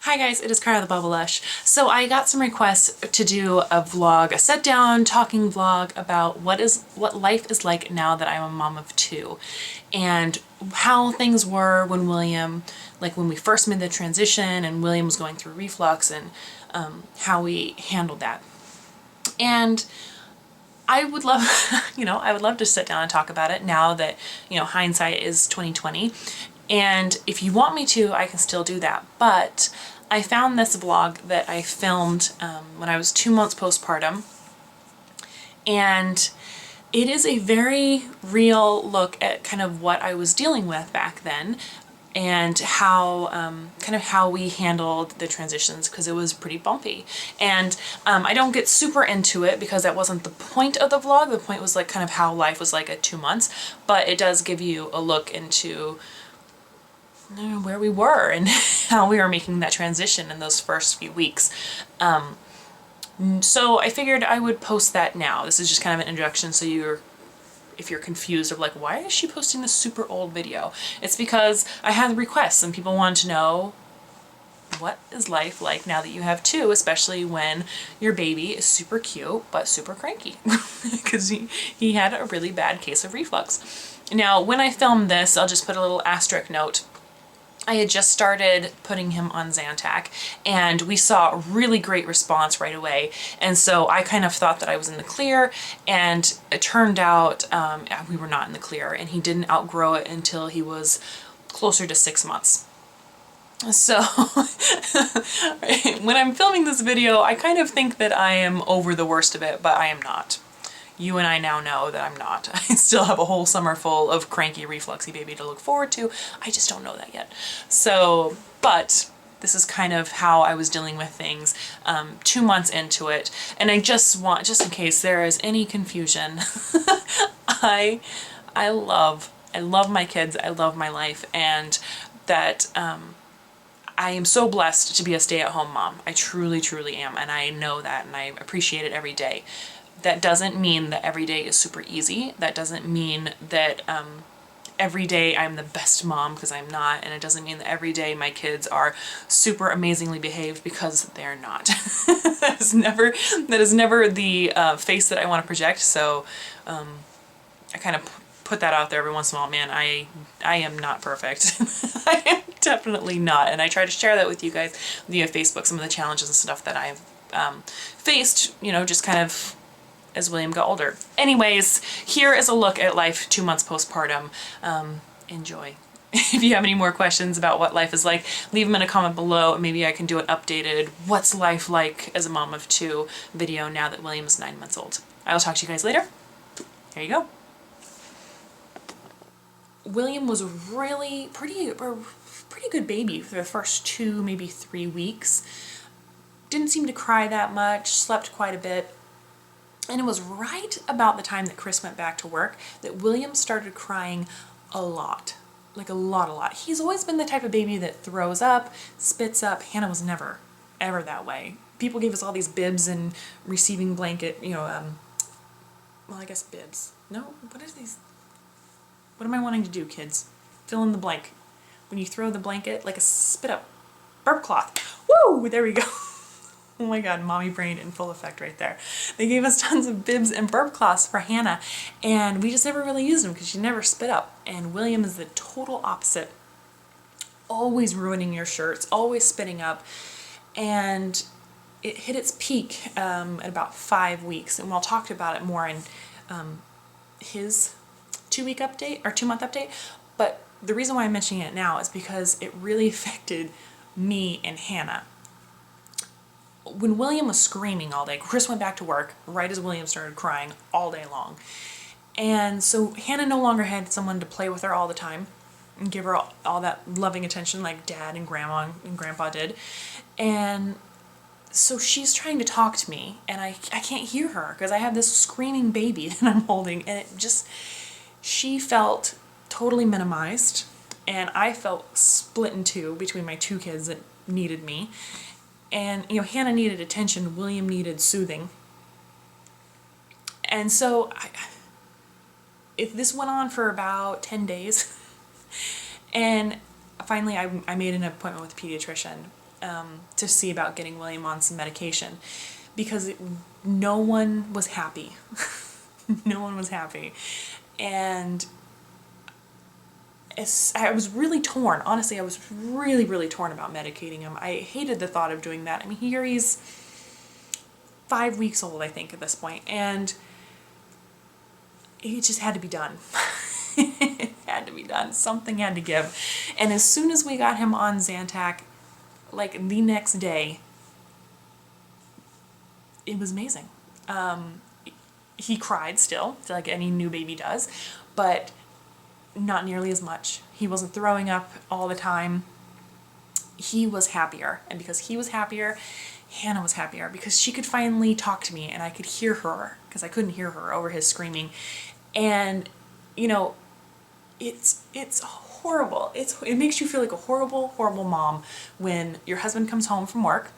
Hi guys, it is Cara theBubblelush. So I got some requests to do a vlog, a sit down talking vlog about what life is like now that I'm a mom of two, and how things were when when we first made the transition and William was going through reflux, and how we handled that. And I would love, I would love to sit down and talk about it now that, hindsight is 2020. And if you want me to, I can still do that. But I found this vlog that I filmed when I was 2 months postpartum. And it is a very real look at kind of what I was dealing with back then, and how kind of how we handled the transitions, because it was pretty bumpy. And I don't get super into it because that wasn't the point of the vlog. The point was like kind of how life was like at 2 months, but it does give you a look into where we were and how we were making that transition in those first few weeks. So I figured I would post that now. This is just kind of an introduction, so if you're confused of like, why is she posting this super old video? It's because I had requests and people wanted to know, what is life like now that you have two, especially when your baby is super cute but super cranky, because he had a really bad case of reflux. Now, when I filmed this, I'll just put a little asterisk note. I had just started putting him on Zantac, and we saw a really great response right away. And so I kind of thought that I was in the clear, and it turned out we were not in the clear, and he didn't outgrow it until he was closer to 6 months. So when I'm filming this video, I kind of think that I am over the worst of it, but I am not. You and I now know that I'm not. I still have a whole summer full of cranky, refluxy baby to look forward to. I just don't know that yet. So, but this is kind of how I was dealing with things 2 months into it. And I just want, just in case there is any confusion, I love my kids, I love my life, and that I am so blessed to be a stay-at-home mom. I truly, truly am, and I know that, and I appreciate it every day. That doesn't mean that every day is super easy. That doesn't mean that every day I'm the best mom, because I'm not. And it doesn't mean that every day my kids are super amazingly behaved, because they're not. That is never the face that I want to project. So I kind of put that out there every once in a while. Man, I am not perfect. I am definitely not. And I try to share that with you guys via Facebook, some of the challenges and stuff that I've faced, just kind of as William got older. Anyways, here is a look at life 2 months postpartum. Enjoy. If you have any more questions about what life is like, leave them in a comment below. Maybe I can do an updated what's life like as a mom of two video now that William is 9 months old. I will talk to you guys later. Here you go. William was really pretty good baby for the first 2, maybe 3 weeks. Didn't seem to cry that much, slept quite a bit. And it was right about the time that Chris went back to work that William started crying a lot. Like a lot. He's always been the type of baby that throws up, spits up. Hannah was never, ever that way. People gave us all these bibs and receiving blanket, well, I guess bibs. No, what are these? What am I wanting to do, kids? Fill in the blank. When you throw the blanket, like a spit up burp cloth. Woo! There we go. Oh my god, mommy brain in full effect right there. They gave us tons of bibs and burp cloths for Hannah, and we just never really used them because she never spit up. And William is the total opposite. Always ruining your shirts, always spitting up. And it hit its peak at about 5 weeks, and we'll talk about it more in his 2-week update or 2-month update. But the reason why I'm mentioning it now is because it really affected me and Hannah. When William was screaming all day, Chris went back to work right as William started crying all day long. And so Hannah no longer had someone to play with her all the time and give her all that loving attention like Dad and Grandma and Grandpa did. And so she's trying to talk to me, and I can't hear her because I have this screaming baby that I'm holding, and she felt totally minimized, and I felt split in two between my two kids that needed me. And, Hannah needed attention, William needed soothing. And so if this went on for about 10 days, and finally I made an appointment with a pediatrician, to see about getting William on some medication, because no one was happy. No one was happy. And I was really torn. Honestly, I was really, really torn about medicating him. I hated the thought of doing that. I mean, here he's 5 weeks old, I think, at this point, and it just had to be done. It had to be done. Something had to give. And as soon as we got him on Zantac, like the next day, it was amazing. He cried still, like any new baby does, but not nearly as much. He wasn't throwing up all the time. He was happier. And because he was happier, Hannah was happier, because she could finally talk to me and I could hear her, because I couldn't hear her over his screaming. And, you know, it's horrible. It makes you feel like a horrible, horrible mom when your husband comes home from work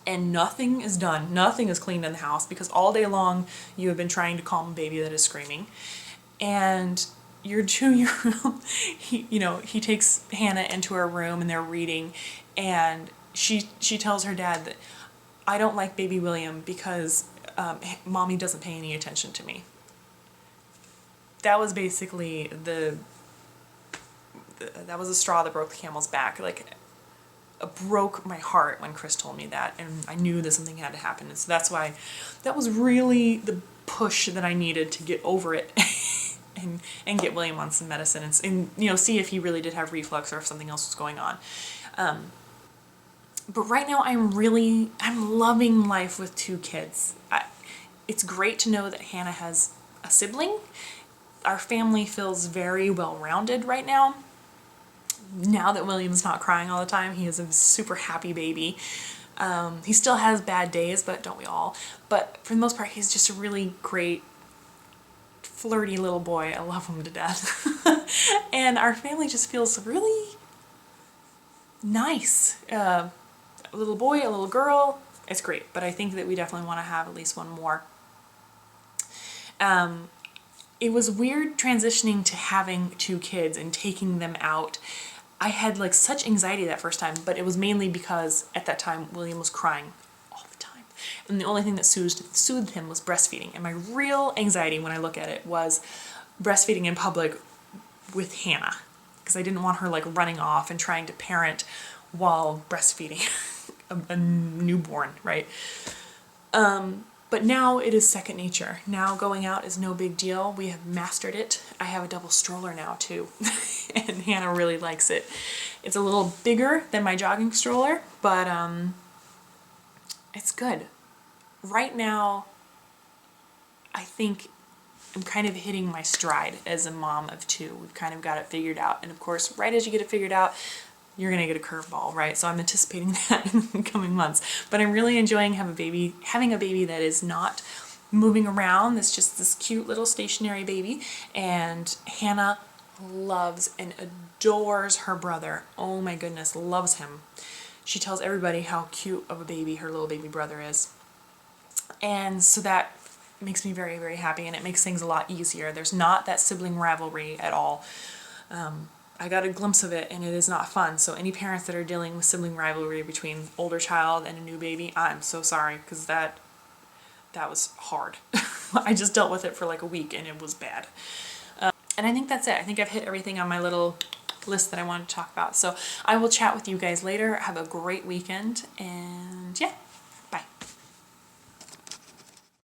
and nothing is done, nothing is cleaned in the house, because all day long you have been trying to calm a baby that is screaming. And your 2-year-old, he takes Hannah into her room and they're reading, and she tells her dad that, I don't like baby William because mommy doesn't pay any attention to me. That was basically that was the straw that broke the camel's back. Like, it broke my heart when Chris told me that, and I knew that something had to happen. And so that's why that was really the push that I needed to get over it and get William on some medicine and see if he really did have reflux or if something else was going on. But right now I'm loving life with 2 kids. It's great to know that Hannah has a sibling. Our family feels very well-rounded right now. Now that William's not crying all the time, he is a super happy baby. He still has bad days, but don't we all? But for the most part, he's just a really great, flirty little boy. I love him to death. And our family just feels really nice. A little boy, a little girl. It's great, but I think that we definitely want to have at least one more. It was weird transitioning to having 2 kids and taking them out. I had like such anxiety that first time, but it was mainly because at that time William was crying all the time. And the only thing that soothed him was breastfeeding. And my real anxiety when I look at it was breastfeeding in public with Hannah, because I didn't want her like running off and trying to parent while breastfeeding a newborn, right? But now it is second nature. Now going out is no big deal. We have mastered it. I have a double stroller now too, and Hannah really likes it. It's a little bigger than my jogging stroller, but it's good. Right now, I think I'm kind of hitting my stride as a mom of 2. We've kind of got it figured out. And of course, right as you get it figured out, you're gonna get a curveball, right? So I'm anticipating that in the coming months. But I'm really enjoying having a baby that is not moving around. That's just this cute little stationary baby. And Hannah loves and adores her brother. Oh my goodness, loves him. She tells everybody how cute of a baby her little baby brother is. And so that makes me very, very happy, and it makes things a lot easier. There's not that sibling rivalry at all. I got a glimpse of it, and it is not fun. So any parents that are dealing with sibling rivalry between older child and a new baby, I'm so sorry, because that was hard. I just dealt with it for like a week, and it was bad. And I think that's it. I think I've hit everything on my little list that I wanted to talk about. So I will chat with you guys later. Have a great weekend, and yeah,